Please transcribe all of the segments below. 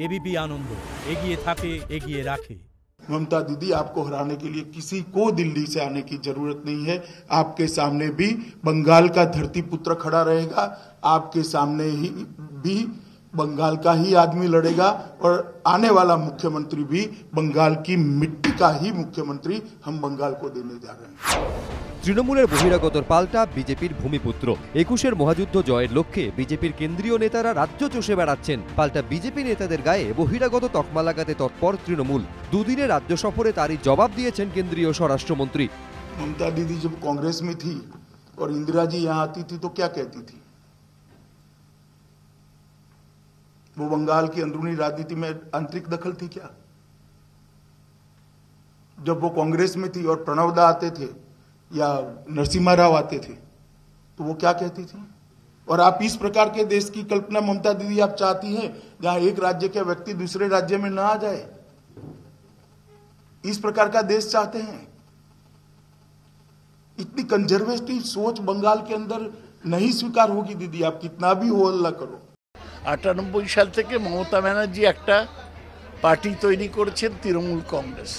ABP आनंद एगिए थाके एगिए राखे। ममता दीदी, आपको हराने के लिए किसी को दिल्ली से आने की जरूरत नहीं है। आपके सामने भी बंगाल का धरती पुत्र खड़ा रहेगा, आपके सामने ही भी बंगाल का ही आदमी लड़ेगा और आने वाला मुख्यमंत्री भी बंगाल की मिट्टी का ही मुख्यमंत्री हम बंगाल को देने जा रहे हैं। তৃণমূলের বহিরাগতর পাল্টা বিজেপির ভূমিপুত্র। ২১-এর মহাযুদ্ধ জয়ের লক্ষ্যে বিজেপির কেন্দ্রীয় নেতারা রাজ্য চষে বেড়াচ্ছেন। পাল্টা বিজেপি নেতাদের গায়ে বহিরাগত তকমা লাগাতে তৎপর তৃণমূল। দুদিনের রাজ্য সফরে তারই জবাব দিয়েছেন কেন্দ্রীয় স্বরাষ্ট্রমন্ত্রী। ममता दीदी जब कांग्रेस में थी और इंदिरा जी यहाँ आती थी तो क्या कहती थी? वो बंगाल की अंदरूनी राजनीति में आंतरिक दखल थी क्या? जब वो कांग्रेस में थी और प्रणव दा आते थे या नरसिम्हा राव आते थे तो वो क्या कहती थी? और आप इस प्रकार के देश की कल्पना ममता दीदी आप चाहती हैं जहां एक राज्य के व्यक्ति दूसरे राज्य में ना आ जाए? इस प्रकार का देश चाहते हैं? इतनी कंजर्वेटिव सोच बंगाल के अंदर नहीं स्वीकार होगी दीदी, आप कितना भी हो हल्ला करो। 98 সাল থেকে মমতা ব্যানার্জি একটা পার্টি তৈরি করেছেন তৃণমূল কংগ্রেস,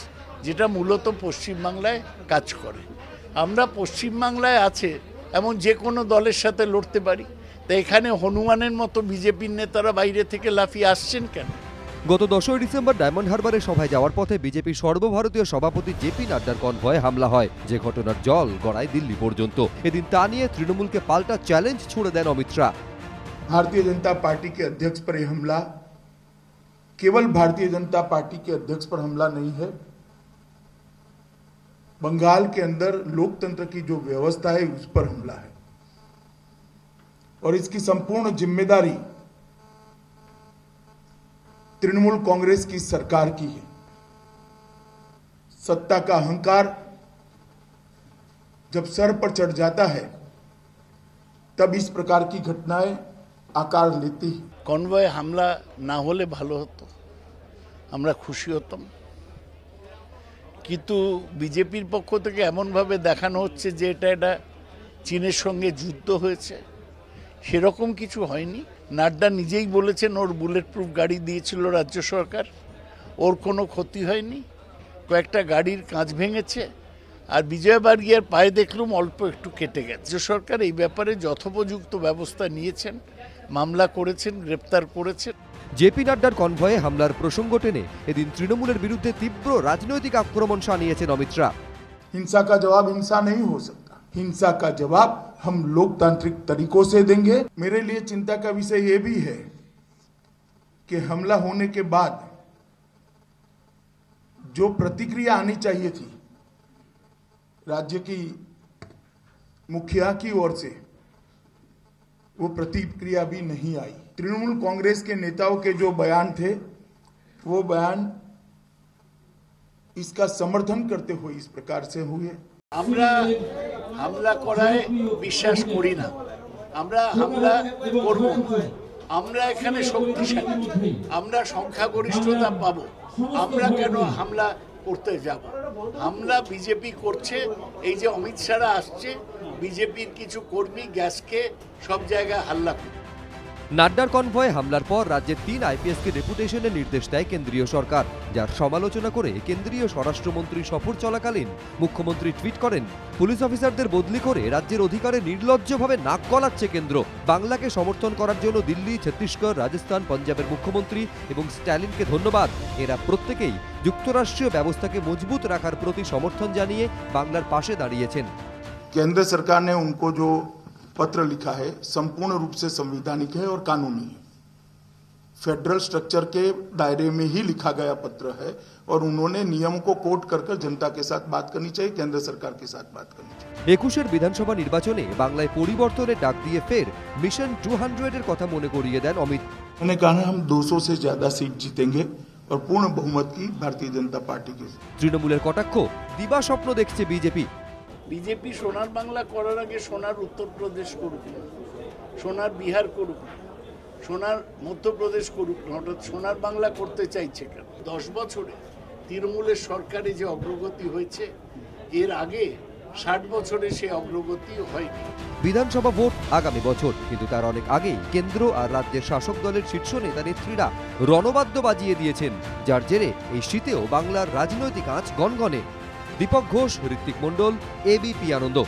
যেটা মূলত পশ্চিমবাংলায় কাজ করে। আমরা পশ্চিমবাংলায় আছে এমন যে কোনো দলের সাথে লড়তে পারি, তাই এখানে হনুমানের মতো বিজেপির নেতারা বাইরে থেকে লাফিয়ে আসছেন কেন? গত 10ই ডিসেম্বর ডায়মন্ড হারবারে সভায় যাওয়ার পথে বিজেপির সর্বভারতীয় সভাপতি জেপি নাড্ডার কনভয়ে হামলা হয়, যে ঘটনার জল গড়ায় দিল্লি পর্যন্ত। এদিন তা নিয়ে তৃণমূলকে পাল্টা চ্যালেঞ্জ ছুড়ে দেন অমিত শাহ। भारतीय जनता पार्टी के अध्यक्ष पर यह हमला केवल भारतीय जनता पार्टी के अध्यक्ष पर हमला नहीं है, बंगाल के अंदर लोकतंत्र की जो व्यवस्था है उस पर हमला है और इसकी संपूर्ण जिम्मेदारी तृणमूल कांग्रेस की सरकार की है। सत्ता का अहंकार जब सर पर चढ़ जाता है तब इस प्रकार की घटनाएं आकार लेती है। কনভয়ে হামলা না হলে ভালো হতো, আমরা খুশি হতাম, কিন্তু বিজেপির পক্ষ থেকে এমনভাবে দেখানো হচ্ছে যে এটা চীনের সঙ্গে যুদ্ধ হয়েছে, সেরকম কিছু হয়নি। নাড্ডা নিজেই বলেছেন ওর বুলেট প্রুফ গাড়ি দিয়েছিল রাজ্য সরকার, ওর কোনো ক্ষতি হয়নি, কয়েকটা গাড়ির কাঁচ ভেঙেছে, আর বিজয় বার্গিয়ার পায়ে দেখলাম অল্প একটু কেটে গেছে। রাজ্য সরকার এই ব্যাপারে যথোপযুক্ত ব্যবস্থা নিয়েছেন, মামলা করেছেন, গ্রেপ্তার করেছেন। জেপি নাড্ডার কনভয়ে হামলার প্রসঙ্গ টেনে এদিন তৃণমূলের বিরুদ্ধে তীব্র রাজনৈতিক আক্রমণ শানিয়েছেন অমিত শাহ। हिंसा का जवाब हिंसा नहीं हो सकता, हिंसा का जवाब हम लोकतांत्रिक तरीकों से देंगे। मेरे लिए चिंता का विषय यह भी है कि हमला होने के बाद जो प्रतिक्रिया आनी चाहिए थी राज्य की मुखिया की ओर से, वो प्रतिक्रिया भी नहीं आई। तृणमूल कांग्रेस के नेताओं के जो बयान थे वो बयान इसका समर्थन करते हुए इस प्रकार से हुए। আমরা হামলা করায় বিশ্বাস করি না, আমরা হামলা করব না। আমরা এখানে শক্তিশালী, আমরা সংখ্যাগরিষ্ঠতা পাবো, আমরা কেন হামলা করতে যাব? হামলা বিজেপি করছে, এই যে অমিত শাহ আসছে, বিজেপির কিছু কর্মী গ্যাসকে সব জায়গায় হাল্লা করে। নাড্ডার কনভয়ে হামলার পর রাজ্যের 3 আইপিএসকে ডেপুটেশনের নির্দেশ দেয় কেন্দ্রীয় সরকার, যার সমালোচনা করে কেন্দ্রীয় স্বরাষ্ট্রমন্ত্রী সফর চলাকালীন মুখ্যমন্ত্রী টুইট করেন, পুলিশ অফিসারদের বদলি করে রাজ্যের অধিকারে নির্লজ্জভাবে নাক গলাচ্ছে কেন্দ্র। বাংলাকে সমর্থন করার জন্য দিল্লি, ছত্তিশগড়, রাজস্থান, পাঞ্জাবের মুখ্যমন্ত্রী এবং স্ট্যালিনকে ধন্যবাদ। এরা প্রত্যেকেই যুক্তরাষ্ট্রীয় ব্যবস্থাকে মজবুত রাখার প্রতি সমর্থন জানিয়ে বাংলার পাশে দাঁড়িয়েছেন। केंद्र सरकार ने उनको जो पत्र लिखा है संपूर्ण रूप से संवैधानिक है और कानूनी है, फेडरल स्ट्रक्चर के दायरे में ही लिखा गया पत्र है और उन्होंने नियम को कोट कर जनता के साथ बात करनी चाहिए, केंद्र सरकार के साथ बात करनी चाहिए। 21-এর বিধানসভা নির্বাচনে বাংলায় পরিবর্তনের ডাক দিয়ে ফের মিশন 200 এর কথা মনে করিয়ে দেন অমিত। मैंने कहा हम 200 से ज्यादा सीट जीतेंगे और पूर्ण बहुमत की भारतीय जनता पार्टी के। তৃণমূলের কটাক্ষ, দিবা স্বপ্ন দেখছে বিজেপি। বিজেপি সোনার বাংলা করার আগে সোনার উত্তরপ্রদেশ করুক, সোনার বিহার করুক, সোনার মধ্যপ্রদেশ করুক, হঠাৎ সোনার বাংলা করতে চাইছে কেন? 10 বছরে তৃণমূলের সরকারে যে অগ্রগতি হয়েছে, এর আগে 60 বছরে সে অগ্রগতি হয়নি। বিধানসভা ভোট আগামী বছর, কিন্তু তার অনেক আগেই কেন্দ্র আর রাজ্যের শাসক দলের শীর্ষ নেতা নেত্রীরা রণবাদ্য বাজিয়ে দিয়েছেন, যার জেরে এই শীতেও বাংলার রাজনৈতিক আঁচ গনগনে। দীপক ঘোষ, ঋত্বিক মণ্ডল, এবিপি আনন্দ।